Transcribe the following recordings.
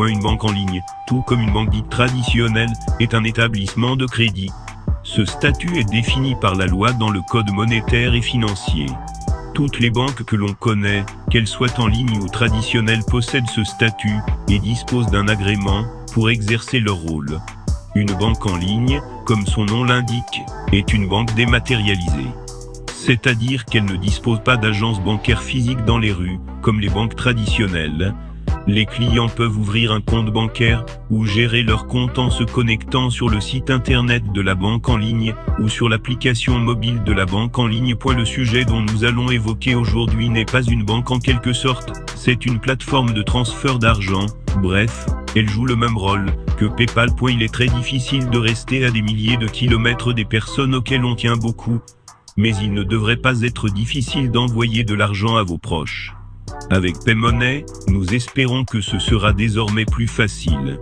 Une banque en ligne, tout comme une banque dite traditionnelle, est un établissement de crédit. Ce statut est défini par la loi dans le Code monétaire et financier. Toutes les banques que l'on connaît, qu'elles soient en ligne ou traditionnelles, possèdent ce statut et disposent d'un agrément pour exercer leur rôle. Une banque en ligne, comme son nom l'indique, est une banque dématérialisée. C'est-à-dire qu'elle ne dispose pas d'agences bancaires physiques dans les rues, comme les banques traditionnelles. Les clients peuvent ouvrir un compte bancaire ou gérer leur compte en se connectant sur le site internet de la banque en ligne ou sur l'application mobile de la banque en ligne. Le sujet dont nous allons évoquer aujourd'hui n'est pas une banque en quelque sorte, c'est une plateforme de transfert d'argent. Bref, elle joue le même rôle que PayPal. Il est très difficile de rester à des milliers de kilomètres des personnes auxquelles on tient beaucoup, mais il ne devrait pas être difficile d'envoyer de l'argent à vos proches. Avec Paymoney, nous espérons que ce sera désormais plus facile.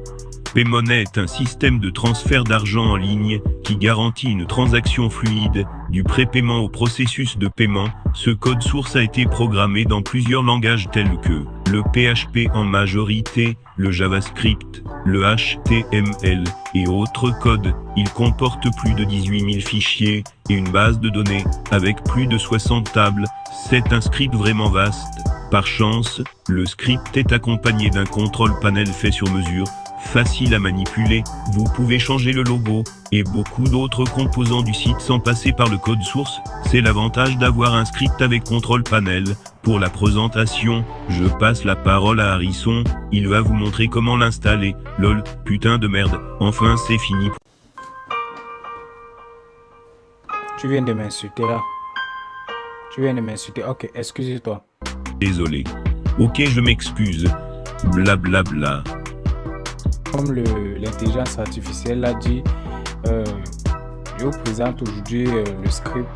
Paymoney est un système de transfert d'argent en ligne qui garantit une transaction fluide, du prépaiement au processus de paiement. Ce code source a été programmé dans plusieurs langages tels que le PHP en majorité, le JavaScript, le HTML et autres codes. Il comporte plus de 18 000 fichiers et une base de données avec plus de 60 tables. C'est un script vraiment vaste. Par chance, le script est accompagné d'un contrôle panel fait sur mesure, facile à manipuler. Vous pouvez changer le logo et beaucoup d'autres composants du site sans passer par le code source. C'est l'avantage d'avoir un script avec contrôle panel. Pour la présentation, je passe la parole à Harrison. Il va vous montrer comment l'installer. Lol, putain de merde. Enfin, c'est fini. Tu viens de m'insulter là. Tu viens de m'insulter. Ok, excuse-toi. Désolé. Ok, je m'excuse. Blablabla. Comme l'intelligence artificielle l'a dit, je vous présente aujourd'hui le script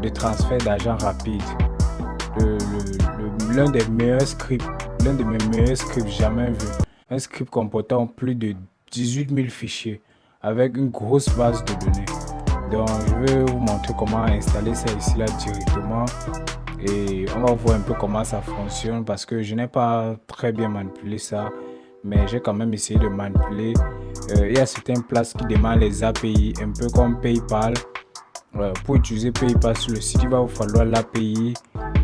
de transfert d'argent rapide. L'un des meilleurs scripts, l'un de mes meilleurs scripts jamais vu. Un script comportant plus de 18 000 fichiers avec une grosse base de données. Donc je vais vous montrer comment installer ça ici là directement. Et on va voir un peu comment ça fonctionne parce que je n'ai pas très bien manipulé ça, mais j'ai quand même essayé de manipuler. Il y a certaines places qui demandent les API, un peu comme PayPal. Pour utiliser PayPal sur le site, il va vous falloir l'API.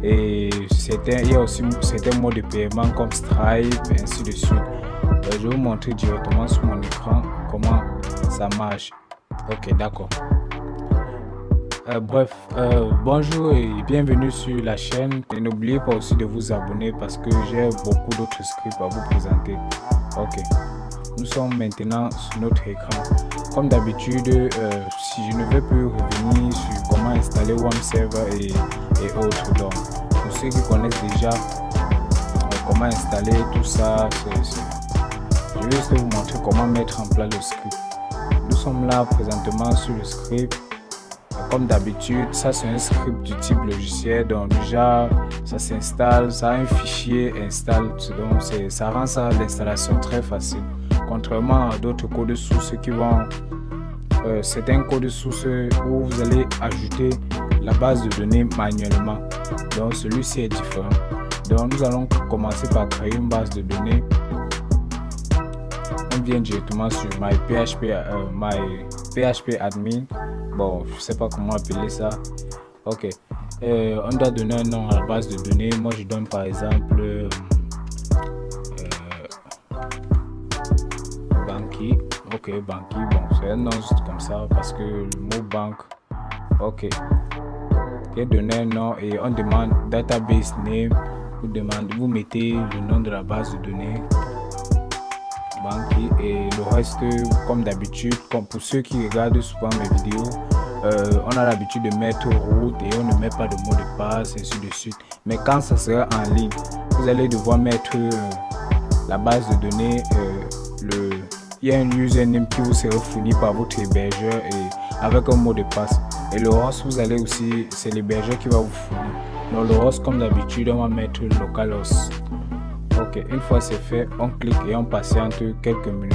Et il y a aussi certains modes de paiement comme Stripe et ainsi de suite. Je vais vous montrer directement sur mon écran comment ça marche. Ok, d'accord. Bonjour et bienvenue sur la chaîne. Et n'oubliez pas aussi de vous abonner parce que j'ai beaucoup d'autres scripts à vous présenter. Ok, nous sommes maintenant sur notre écran. Comme d'habitude, si je ne vais plus revenir sur comment installer OneServer et autres. Donc, pour ceux qui connaissent déjà comment installer tout ça, je vais juste vous montrer comment mettre en place le script. Nous sommes là présentement sur le script. Comme d'habitude, ça c'est un script du type logiciel, donc déjà ça s'installe, ça a un fichier install, donc ça rend l'installation très facile. Contrairement à d'autres codes sources qui vont, c'est un code source où vous allez ajouter la base de données manuellement. Donc celui-ci est différent. Donc nous allons commencer par créer une base de données. On vient directement sur my PHP admin. Bon, je sais pas comment appeler ça. Ok, on doit donner un nom à la base de données. Moi je donne par exemple Banky. Ok, Banky. Bon, c'est un nom juste comme ça parce que le mot banque. Ok, j'ai donné un nom et on demande database name. Vous mettez le nom de la base de données Banky et le reste comme d'habitude. Comme pour ceux qui regardent souvent mes vidéos, on a l'habitude de mettre route et on ne met pas de mot de passe, ainsi de suite. Mais quand ça sera en ligne, vous allez devoir mettre la base de données, il y a un username qui vous sera fourni par votre hébergeur et avec un mot de passe. Et le host, vous allez aussi, c'est l'hébergeur qui va vous fournir. Dans le host, comme d'habitude, on va mettre localhost. Ok, une fois c'est fait, on clique et on patiente quelques minutes.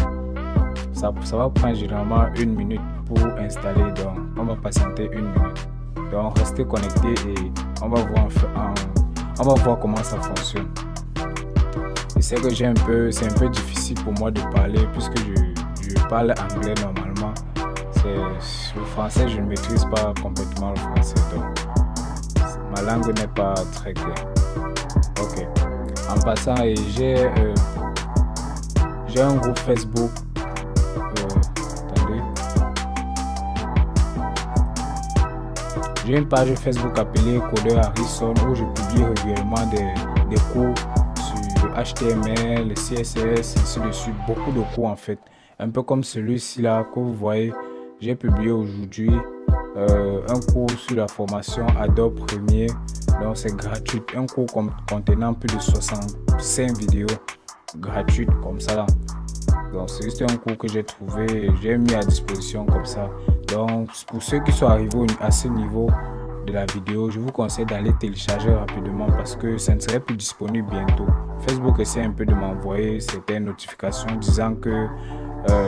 Ça va prendre généralement 1 minute pour installer, donc on va patienter 1 minute. Donc restez connectés et on va voir comment ça fonctionne. Je sais que c'est un peu difficile pour moi de parler puisque je parle anglais normalement. Le français, je ne maîtrise pas complètement le français, donc ma langue n'est pas très claire. Ok. En passant, j'ai un groupe Facebook. Attendez. J'ai une page Facebook appelée Codeur Harrison où je publie régulièrement des cours sur HTML, CSS, ainsi de suite. Beaucoup de cours en fait. Un peu comme celui-ci là que vous voyez. J'ai publié aujourd'hui un cours sur la formation Adobe Premiere. Donc c'est gratuit. Un cours contenant plus de 65 vidéos gratuites comme ça là. Donc c'est juste un cours que j'ai trouvé et j'ai mis à disposition comme ça. Donc pour ceux qui sont arrivés à ce niveau de la vidéo, je vous conseille d'aller télécharger rapidement parce que ça ne serait plus disponible bientôt. Facebook essaie un peu de m'envoyer certaines notifications disant que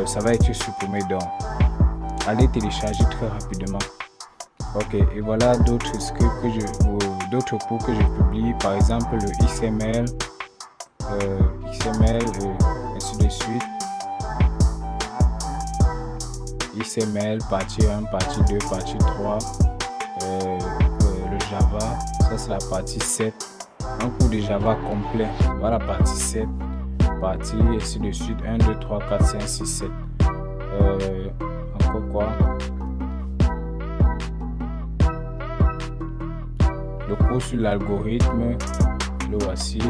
ça va être supprimé. Donc allez télécharger très rapidement. Ok, et voilà d'autres scripts d'autres cours que je publie, par exemple le XML, ainsi de suite. XML, partie 1, partie 2, partie 3, le Java, ça c'est la partie 7, un cours de Java complet, voilà la partie 7, partie, ainsi de suite, 1, 2, 3, 4, 5, 6, 7. Encore quoi? Le cours sur l'algorithme, le voici.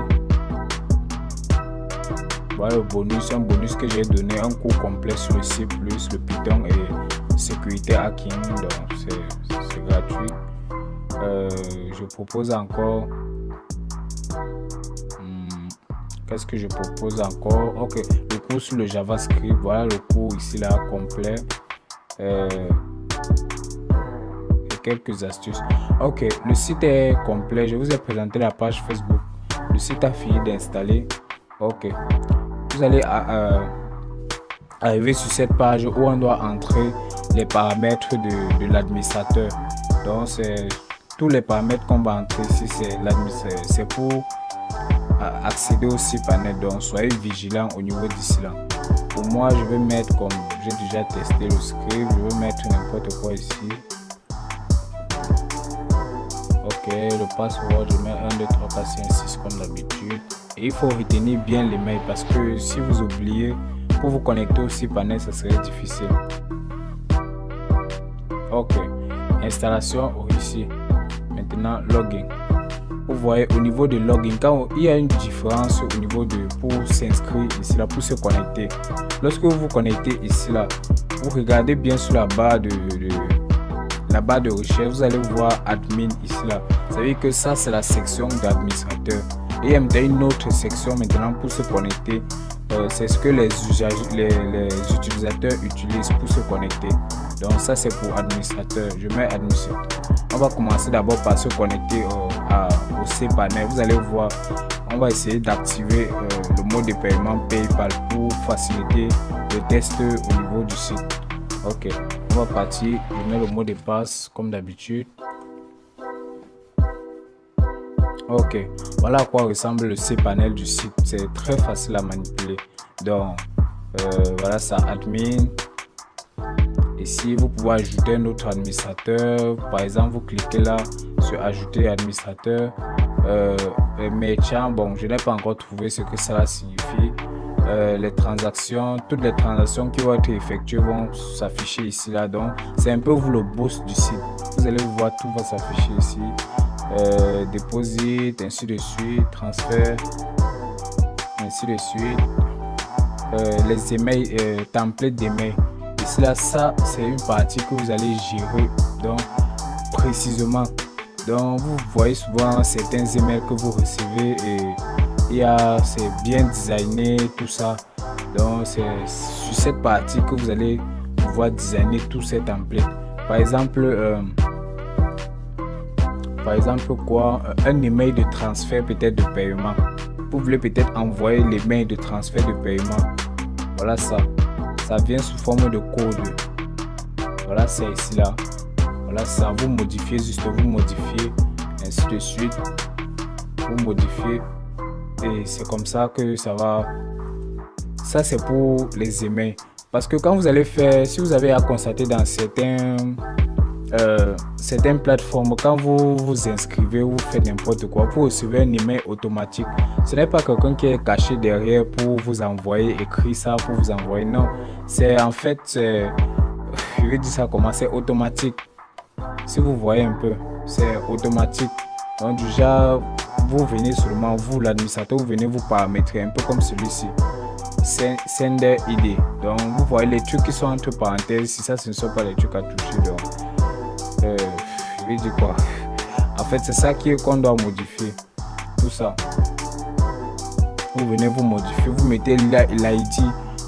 Voilà le bonus, un bonus que j'ai donné, un cours complet sur le C++, le Python et sécurité hacking, donc c'est gratuit. Je propose encore, qu'est-ce que je propose encore? Ok, le cours sur le JavaScript, voilà le cours ici là complet. Et quelques astuces. Ok, le site est complet, je vous ai présenté la page Facebook. Le site a fini d'installer. Ok, vous allez arriver sur cette page où on doit entrer les paramètres de l'administrateur. Donc c'est tous les paramètres qu'on va entrer ici, c'est pour accéder au cPanel. Donc soyez vigilants au niveau d'ici là. Pour moi, je vais mettre, comme j'ai déjà testé le script, je vais mettre n'importe quoi ici. Ok, le password, je mets 1, 2, 3, 4, 5, 6 comme d'habitude. Et il faut retenir bien les mails parce que si vous oubliez, pour vous connecter au cPanel, ça serait difficile. Ok, installation ici. Maintenant, login. Vous voyez au niveau de login, quand il y a une différence au niveau de pour s'inscrire ici là, pour se connecter. Lorsque vous vous connectez ici là, vous regardez bien sur la barre de recherche, vous allez voir admin ici là. Ça veut dire que ça c'est la section d'administrateur. Et il y a une autre section maintenant pour se connecter. C'est ce que les utilisateurs utilisent pour se connecter. Donc ça c'est pour administrateur. Je mets administrateur. On va commencer d'abord par se connecter au cPanel. Vous allez voir, on va essayer d'activer le mode de paiement PayPal pour faciliter le test au niveau du site. Ok, on va partir. Je mets le mot de passe comme d'habitude. Ok, voilà à quoi ressemble le cPanel du site. C'est très facile à manipuler. Donc voilà ça, admin. Ici vous pouvez ajouter un autre administrateur. Par exemple, vous cliquez là sur ajouter administrateur. Merchant, bon, je n'ai pas encore trouvé ce que cela signifie. Les transactions, toutes les transactions qui vont être effectuées vont s'afficher ici là. Donc c'est un peu vous le boss du site. Vous allez voir, tout va s'afficher ici. Deposit, ainsi de suite, transfert, ainsi de suite. Les emails, template d'email. Ici là, ça c'est une partie que vous allez gérer donc précisément. Donc vous voyez souvent certains emails que vous recevez et c'est bien designé tout ça. Donc c'est sur cette partie que vous allez pouvoir designer tous ces templates. Par exemple quoi, un email de transfert peut-être de paiement. Vous voulez peut-être envoyer les mails de transfert de paiement. Voilà ça. Ça vient sous forme de code. Voilà, c'est ici là. Voilà ça. Vous modifiez juste, vous modifiez, ainsi de suite. Vous modifiez. et c'est comme ça que ça va. Ça c'est pour les emails, parce que quand vous allez faire, si vous avez à constater dans certaines plateformes, quand vous vous inscrivez, vous faites n'importe quoi, vous recevez un email automatique. Ce n'est pas quelqu'un qui est caché derrière pour vous envoyer, écrit ça pour vous envoyer. Non, c'est en fait, je vais dire ça comment, c'est automatique. Si vous voyez un peu, c'est automatique. Donc déjà, vous venez seulement, vous l'administrateur, vous venez vous paramétrer un peu comme celui-ci. Sender ID. Donc vous voyez les trucs qui sont entre parenthèses. Si ça, ce ne sont pas les trucs à toucher. Donc je vais dire quoi, en fait c'est ça qu'on doit modifier. Tout ça, vous venez vous modifier, vous mettez l'ID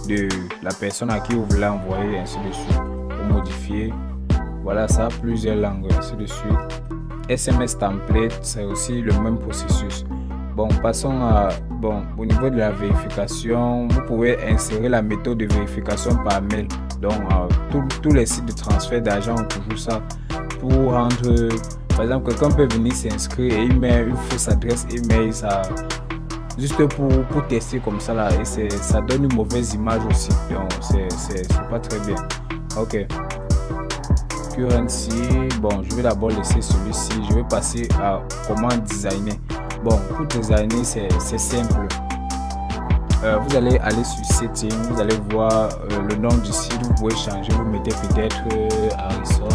de la personne à qui vous voulez envoyer, ainsi de suite. Vous modifiez. Voilà, ça a plusieurs langues, ainsi de suite. SMS template, c'est aussi le même processus. Bon, passons à, bon, au niveau de la vérification, vous pouvez insérer la méthode de vérification par mail. Donc, tous les sites de transfert d'argent ont toujours ça. Pour rendre, par exemple, quelqu'un peut venir s'inscrire et il met une fausse adresse email, ça, juste pour tester comme ça là, et ça donne une mauvaise image aussi. Donc, c'est pas très bien. Ok. Currency, bon, je vais d'abord laisser celui-ci. Je vais passer à comment designer. Bon, pour designer, c'est simple. Vous allez aller sur Setting, vous allez voir le nom du site, vous pouvez changer, vous mettez peut-être Harrison.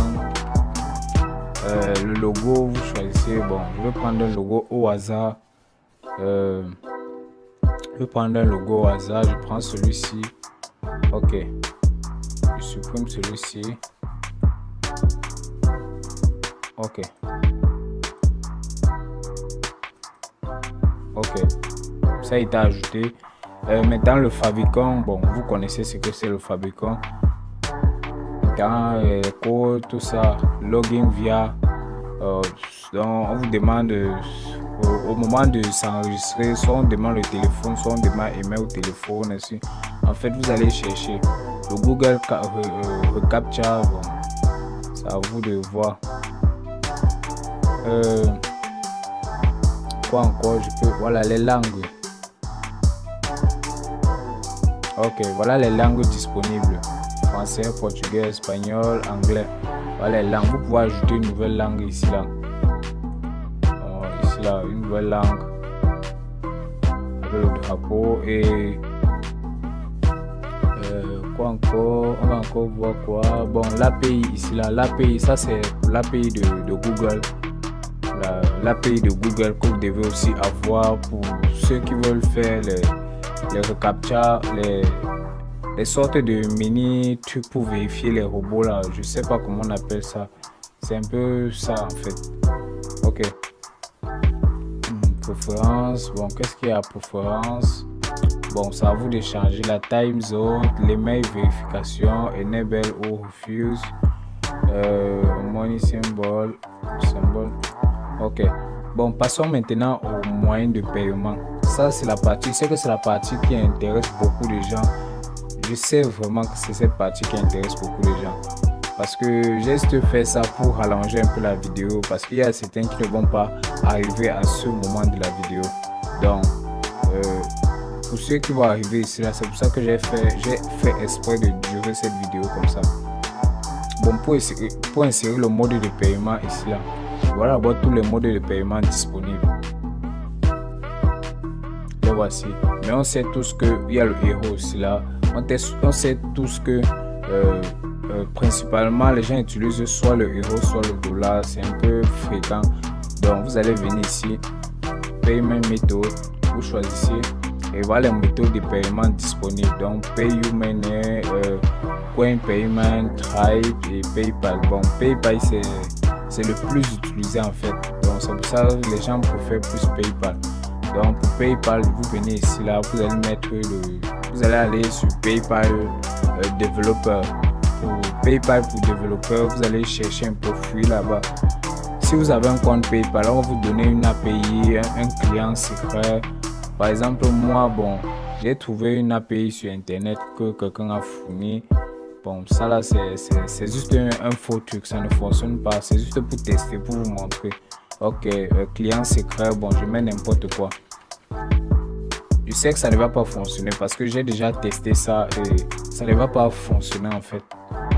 Le logo, vous choisissez, bon, je vais prendre un logo au hasard. Je prends celui-ci. Ok, je supprime celui-ci. Ok. Ok, ça a été ajouté. Maintenant le fabricant, bon, vous connaissez ce que c'est le fabricant. Dans les codes, tout ça, login via. Donc on vous demande au moment de s'enregistrer, soit on demande le téléphone, soit on demande email au téléphone. Ainsi. En fait, vous allez chercher le Google Captcha. Bon, c'est à vous de voir. Quoi encore, je peux, voilà les langues. Ok, voilà les langues disponibles: français, portugais, espagnol, anglais. Voilà les langues. Vous pouvez ajouter une nouvelle langue ici là. Ici là, une nouvelle langue avec le drapeau. Et quoi encore, on va encore voir quoi. Bon, l'API ici là, l'API, ça c'est l'API de Google. L'API de Google que vous devez aussi avoir pour ceux qui veulent faire les reCAPTCHA, les sortes de mini trucs pour vérifier les robots là. Je sais pas comment on appelle ça. C'est un peu ça en fait. Ok. Préférence. Bon, qu'est-ce qu'il y a à préférence? Bon, c'est à vous de changer la time zone, l'email vérification, enable ou refuse, money symbol. Ok, bon, passons maintenant aux moyens de paiement. Ça c'est la partie, c'est que c'est la partie qui intéresse beaucoup de gens. Je sais vraiment que c'est cette partie qui intéresse beaucoup de gens, parce que j'ai juste fait ça pour rallonger un peu la vidéo, parce qu'il y a certains qui ne vont pas arriver à ce moment de la vidéo. Donc pour ceux qui vont arriver ici là, c'est pour ça que j'ai fait exprès de durer cette vidéo comme ça. Bon, pour insérer le mode de paiement ici là, voilà d'abord tous les modes de paiement disponibles. Les voici. Mais on sait tous qu'il y a le héros aussi là. On sait tous que principalement les gens utilisent soit le héros soit le dollar. C'est un peu fréquent. Donc vous allez venir ici, payment method, vous choisissez et voilà les méthodes de paiement disponibles. Donc PayUmoney, Coin Payment, Stripe et PayPal. Bon, PayPal c'est le plus utilisé en fait. Donc c'est pour ça que les gens préfèrent plus PayPal. Donc pour PayPal, vous venez ici là, vous allez mettre vous allez aller sur PayPal développeur. Pour PayPal pour développeur, vous allez chercher un profil là-bas. Si vous avez un compte PayPal, on va vous donner une API, un client secret. Par exemple, moi, bon, j'ai trouvé une API sur internet que quelqu'un a fourni. Bon, ça là, c'est juste un faux truc, ça ne fonctionne pas. C'est juste pour tester, pour vous montrer. Ok, client secret, bon, je mets n'importe quoi. je sais que ça ne va pas fonctionner parce que j'ai déjà testé ça et ça ne va pas fonctionner en fait.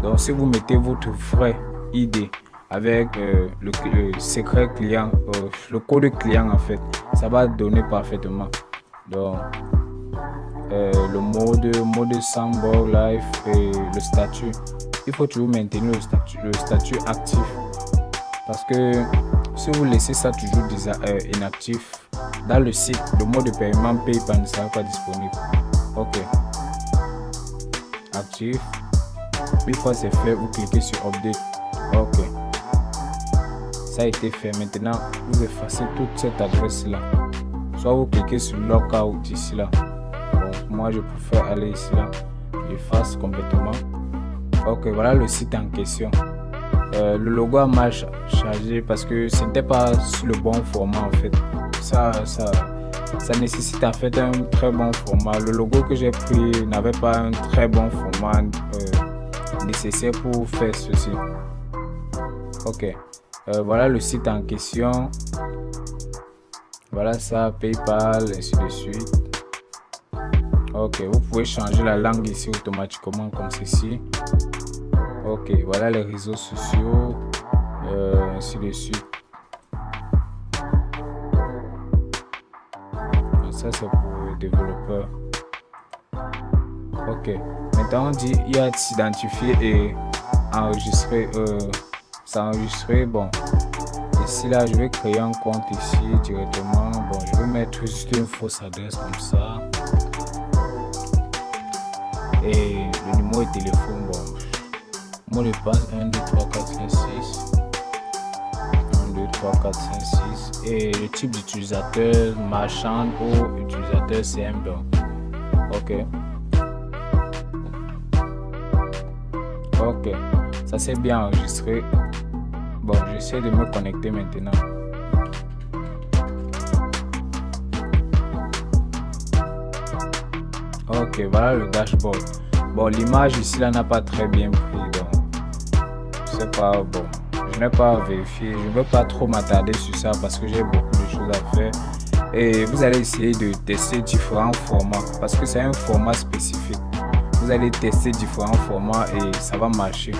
Donc si vous mettez votre vrai ID avec le secret client, le code client en fait, ça va donner parfaitement. Donc le mode sandbox live et le statut, il faut toujours maintenir le statut actif parce que si vous laissez ça toujours inactif dans le site, le mode de paiement PayPal ne sera pas disponible. Ok, actif. Une fois c'est fait, vous cliquez sur update. Ok, ça a été fait. Maintenant vous effacez toute cette adresse là, soit vous cliquez sur logout ici là. Bon, moi je préfère aller ici là, j'efface complètement. Ok, voilà le site en question. Le logo a mal chargé parce que ce n'était pas sur le bon format en fait. Ça nécessite en fait un très bon format. Le logo que j'ai pris n'avait pas un très bon format nécessaire pour faire ceci. Ok, voilà le site en question. Voilà ça, PayPal, ainsi de suite. Ok, vous pouvez changer la langue ici automatiquement comme ceci. Ok, voilà les réseaux sociaux, ainsi de suite. Ça c'est pour le développeur. Ok, maintenant on dit il y a s'identifier et enregistrer. S'enregistrer. Bon, ici là je vais créer un compte ici directement. Bon, je vais mettre juste une fausse adresse comme ça. Et le numéro de téléphone, bon, mot de passe 1 2 3 4 5 6 1 2 3 4 5 6 et le type d'utilisateur marchand ou utilisateur CM. Donc ok, ça c'est bien enregistré. Bon, j'essaie de me connecter maintenant. Ok, voilà le dashboard. Bon, l'image ici là n'a pas très bien pris, donc je sais pas. Bon, je n'ai pas vérifié. Je ne veux pas trop m'attarder sur ça parce que j'ai beaucoup de choses à faire. Et vous allez essayer de tester différents formats parce que c'est un format spécifique. Vous allez tester différents formats et ça va marcher.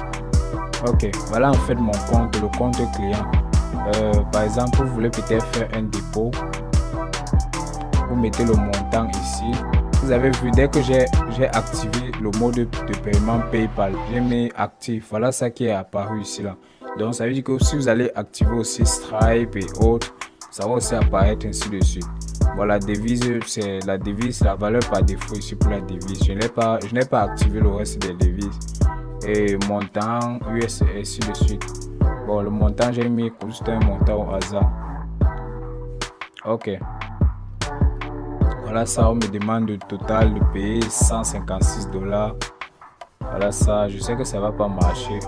Ok, voilà en fait mon compte, le compte client. Par exemple, vous voulez peut-être faire un dépôt. Vous mettez le montant ici. Vous avez vu, dès que j'ai activé le mode de paiement PayPal, j'ai mis actif. Voilà ça qui est apparu ici là. Donc ça veut dire que si vous allez activer aussi Stripe et autres, ça va aussi apparaître ainsi de suite. Bon, la devise, c'est la devise, la valeur par défaut ici pour la devise. Je n'ai pas activé le reste des devises. Et montant US et ainsi de suite. Bon, le montant j'ai mis juste un montant au hasard. Ok. Voilà ça, on me demande le total de payer $156. Voilà ça, je sais que ça va pas marcher.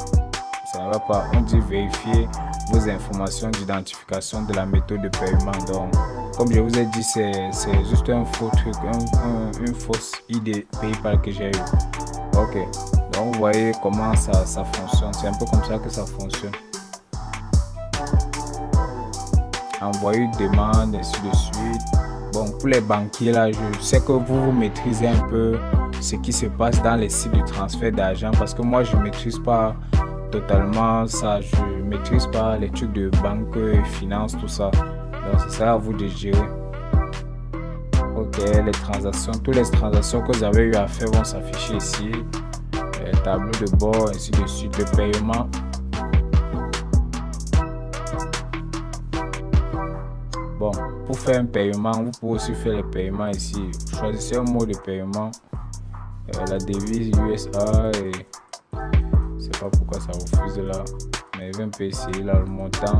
Ça va pas. On dit vérifier vos informations d'identification de la méthode de paiement. Donc, comme je vous ai dit, c'est juste un faux truc, une fausse idée PayPal que j'ai eu. Ok. Donc, vous voyez comment ça fonctionne. C'est un peu comme ça que ça fonctionne. Envoyer une demande, ainsi de suite. Bon, pour les banquiers là, je sais que vous maîtrisez un peu ce qui se passe dans les sites de transfert d'argent parce que moi je maîtrise pas totalement ça, je maîtrise pas les trucs de banque et finance, tout ça. Donc c'est ça à vous de gérer. Ok, les transactions, toutes les transactions que vous avez eu à faire vont s'afficher ici. Les tableaux de bord, ainsi de suite, le paiement. Bon, pour faire un paiement, vous pouvez aussi faire le paiement ici. Choisissez un mot de paiement, la devise USA et je sais pas pourquoi ça refuse là, mais je vais un peu essayer là le montant.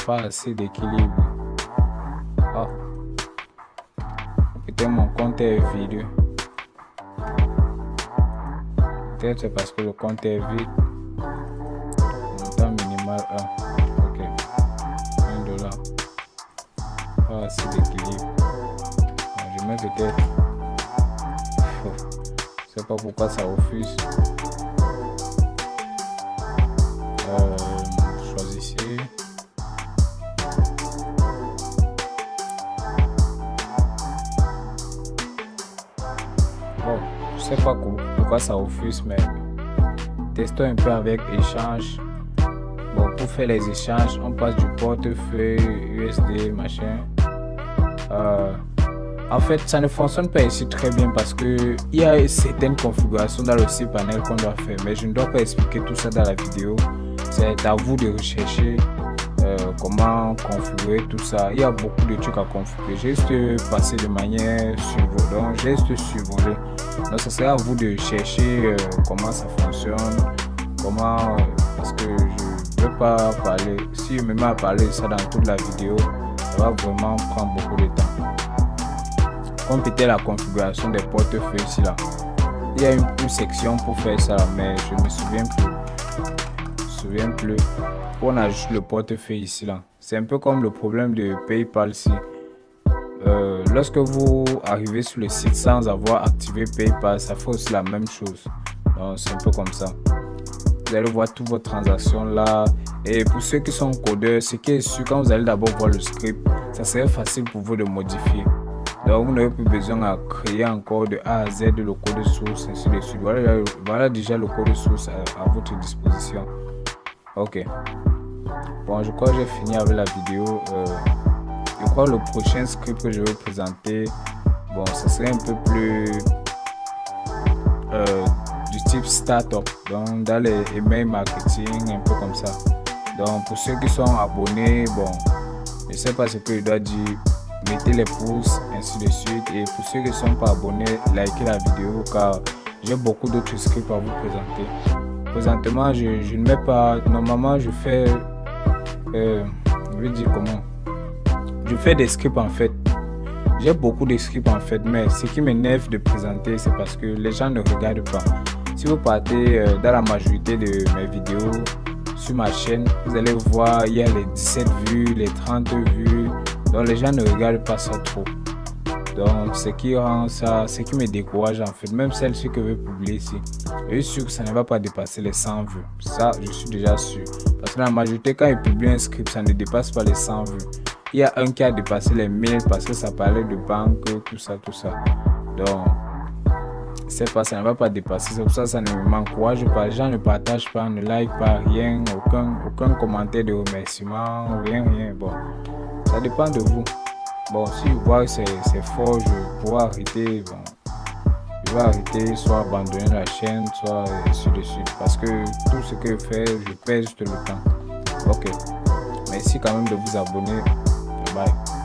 Pas assez d'équilibre. Ah, peut-être mon compte est vide. Peut-être c'est parce que le compte est vide. Montant minimal 1. Ok, $1. Pas assez d'équilibre. Je mets peut-être. Je sais pas pourquoi ça refuse. Choisissez. pourquoi ça refuse, mais testons un peu avec échange. Bon, pour faire les échanges, on passe du portefeuille USD, machin. En fait, ça ne fonctionne pas ici très bien parce que il y a certaines configurations dans le cPanel qu'on doit faire, mais je ne dois pas expliquer tout ça dans la vidéo. C'est à vous de rechercher comment configurer tout ça. Il y a beaucoup de trucs à configurer. J'ai juste passé de manière survolée. Donc, j'ai juste survolé. Donc, ça sera à vous de chercher comment ça fonctionne, comment parce que je ne veux pas parler. Si je me mets à parler de ça dans toute la vidéo, ça va vraiment prendre beaucoup de temps. Comme peut-être la configuration des portefeuilles ici là. Il y a une section pour faire ça, mais je me souviens plus. On ajoute le portefeuille ici là. C'est un peu comme le problème de PayPal ici. Lorsque vous arrivez sur le site sans avoir activé PayPal, ça fait aussi la même chose. Donc c'est un peu comme ça. Vous allez voir toutes vos transactions là. Et pour ceux qui sont codeurs, ce qui est sûr, quand vous allez d'abord voir le script, ça serait facile pour vous de modifier. Donc vous n'avez plus besoin à créer encore de A à Z le code source, ainsi de suite. Voilà déjà le code source à votre disposition. Ok. Bon, je crois que j'ai fini avec la vidéo. Je crois que le prochain script que je vais présenter, bon, ça serait un peu plus du type startup, donc dans les email marketing, un peu comme ça. Donc pour ceux qui sont abonnés, bon, je sais pas ce que je dois dire, mettez les pouces, ainsi de suite. Et pour ceux qui ne sont pas abonnés, likez la vidéo car j'ai beaucoup d'autres scripts à vous présenter. Présentement, je ne mets pas, normalement je fais, je vais dire comment, je fais des scripts en fait. J'ai beaucoup de scripts en fait, mais ce qui m'énerve de présenter, c'est parce que les gens ne regardent pas. Si vous partez dans la majorité de mes vidéos sur ma chaîne, vous allez voir, il y a les 17 vues, les 30 vues, donc les gens ne regardent pas ça trop. Donc ce qui rend ça, ce qui me décourage en fait, même celle-ci que je vais publier ici, je suis sûr que ça ne va pas dépasser les 100 vues. Ça, je suis déjà sûr. Parce que la majorité, quand ils publient un script, ça ne dépasse pas les 100 vues. Il y a un qui a dépassé les 1000 parce que ça parlait de banque, tout ça. Donc, c'est pas, ça ne va pas dépasser. C'est pour ça que ça ne m'encourage pas. Les gens ne partagent pas, ne like pas, rien, aucun commentaire de remerciement, rien. Bon, ça dépend de vous. Bon, si je vois que c'est fort, je pourrais arrêter. Bon, je vais arrêter, soit abandonner la chaîne, soit ainsi de suite. Parce que tout ce que je fais, je perds juste le temps. Ok. Merci quand même de vous abonner. Bye.